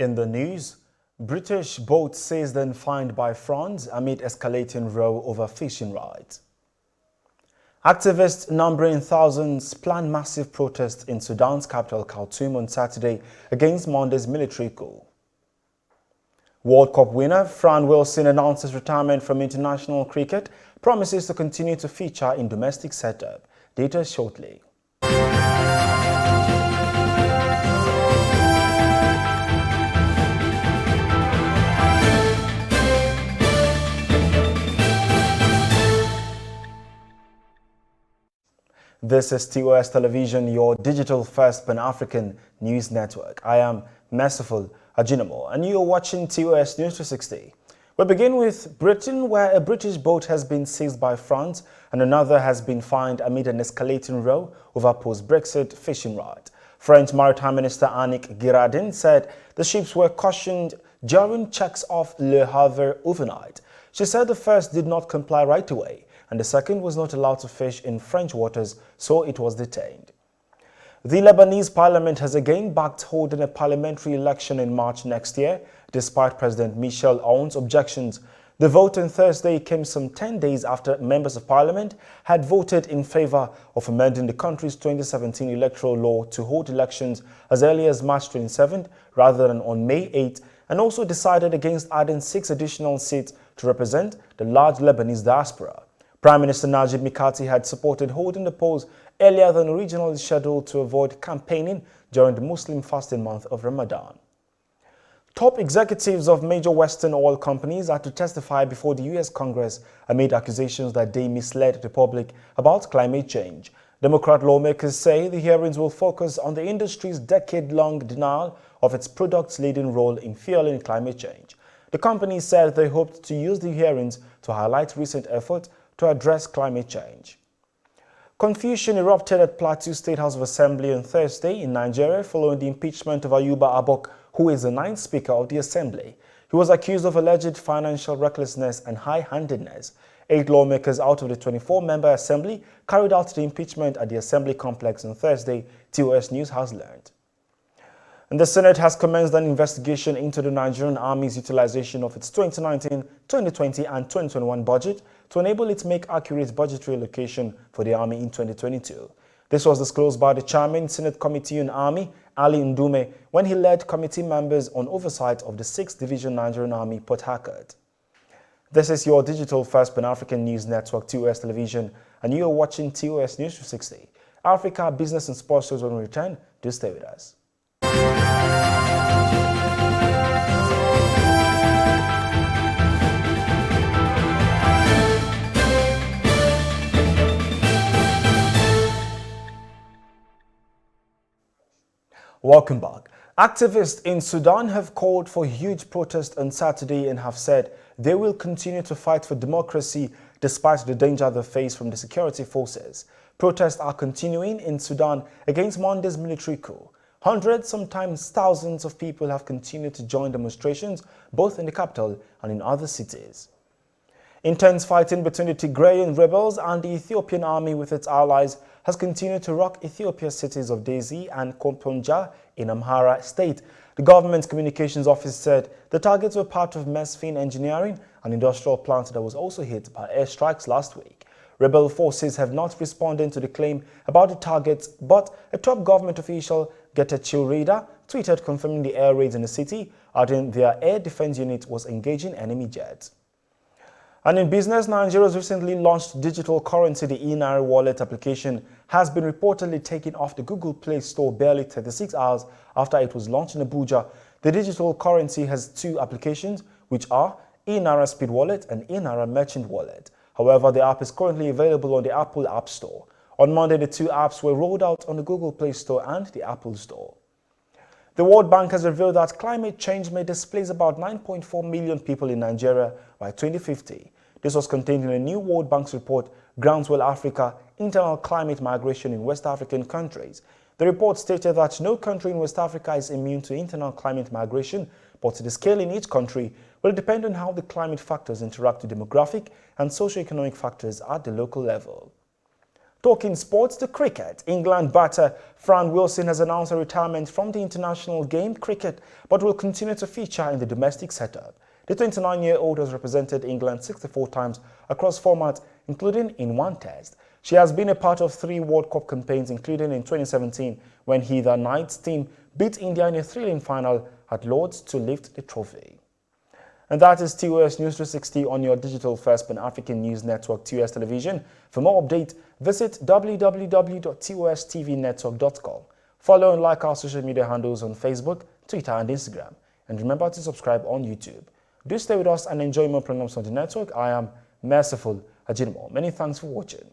In the news, British boat seized and fined by France amid escalating row over fishing rights. Activists numbering thousands planned massive protests in Sudan's capital Khartoum on Saturday against Monday's military coup. World Cup winner Fran Wilson announces retirement from international cricket, promises to continue to feature in domestic setup. Data shortly. This is TOS Television, your digital-first Pan-African news network. I am Merciful Ajinamo, and you are watching TOS News 360. We begin with Britain, where a British boat has been seized by France and another has been fined amid an escalating row over post-Brexit fishing rights. French Maritime Minister Annick Girardin said the ships were cautioned during checks off Le Havre overnight. She said the first did not comply right away, and the second was not allowed to fish in French waters, so it was detained. The Lebanese parliament has again backed holding a parliamentary election in March next year, despite President Michel Aoun's objections. The vote on Thursday came some 10 days after members of parliament had voted in favor of amending the country's 2017 electoral law to hold elections as early as March 27th rather than on May 8th, and also decided against adding 6 additional seats to represent the large Lebanese diaspora. Prime Minister Najib Mikati had supported holding the polls earlier than originally scheduled to avoid campaigning during the Muslim fasting month of Ramadan. Top executives of major Western oil companies are to testify before the U.S. Congress amid accusations that they misled the public about climate change. Democrat lawmakers say the hearings will focus on the industry's decade-long denial of its product's leading role in fueling climate change. The company said they hoped to use the hearings to highlight recent efforts to address climate change. Confusion erupted at Plateau State House of Assembly on Thursday in Nigeria following the impeachment of Ayuba Abok, who is the 9th Speaker of the Assembly. He was accused of alleged financial recklessness and high-handedness. 8 lawmakers out of the 24-member Assembly carried out the impeachment at the Assembly complex on Thursday, TOS News has learned. And the Senate has commenced an investigation into the Nigerian Army's utilization of its 2019, 2020 and 2021 budget to enable it to make accurate budgetary allocation for the Army in 2022. This was disclosed by the Chairman, Senate Committee on Army, Ali Ndume, when he led committee members on oversight of the 6th Division Nigerian Army, Port Harcourt. This is your digital-first Pan-African news network, TOS Television, and you are watching TOS News 360. Africa, business and sports shows when we return. Do stay with us. Welcome back. Activists in Sudan have called for huge protests on Saturday and have said they will continue to fight for democracy despite the danger they face from the security forces. Protests are continuing in Sudan against Monday's military coup. Hundreds, sometimes thousands of people have continued to join demonstrations both in the capital and in other cities. Intense fighting between the Tigrayan rebels and the Ethiopian army with its allies has continued to rock Ethiopia's cities of Desi and Komponja in Amhara state. The government's communications office said the targets were part of Mesfin Engineering, an industrial plant that was also hit by airstrikes last week. Rebel forces have not responded to the claim about the targets, but a top government official, Getachew Reda, tweeted confirming the air raids in the city, adding their air defense unit was engaging enemy jets. And in business, Nigeria's recently launched digital currency, the e-Naira wallet application, has been reportedly taken off the Google Play Store barely 36 hours after it was launched in Abuja. The digital currency has 2 applications, which are e-Naira Speed Wallet and e-Naira Merchant Wallet. However, the app is currently available on the Apple App Store. On Monday, the 2 apps were rolled out on the Google Play Store and the Apple Store. The World Bank has revealed that climate change may displace about 9.4 million people in Nigeria by 2050. This was contained in a new World Bank's report, Groundswell Africa, Internal Climate Migration in West African Countries. The report stated that no country in West Africa is immune to internal climate migration, but the scale in each country will depend on how the climate factors interact with demographic and socio-economic factors at the local level. Talking sports to cricket, England batter Fran Wilson has announced a retirement from the international game cricket, but will continue to feature in the domestic setup. The 29-year-old has represented England 64 times across formats, including in one test. She has been a part of 3 World Cup campaigns, including in 2017, when the Knights team beat India in a thrilling final at Lord's to lift the trophy. And that is TOS News 360 on your digital first Pan-African news network, TOS Television. For more updates, visit www.tostvnetwork.com. Follow and like our social media handles on Facebook, Twitter and Instagram. And remember to subscribe on YouTube. Do stay with us and enjoy more programs on the network. I am Merciful Ajinmo. Many thanks for watching.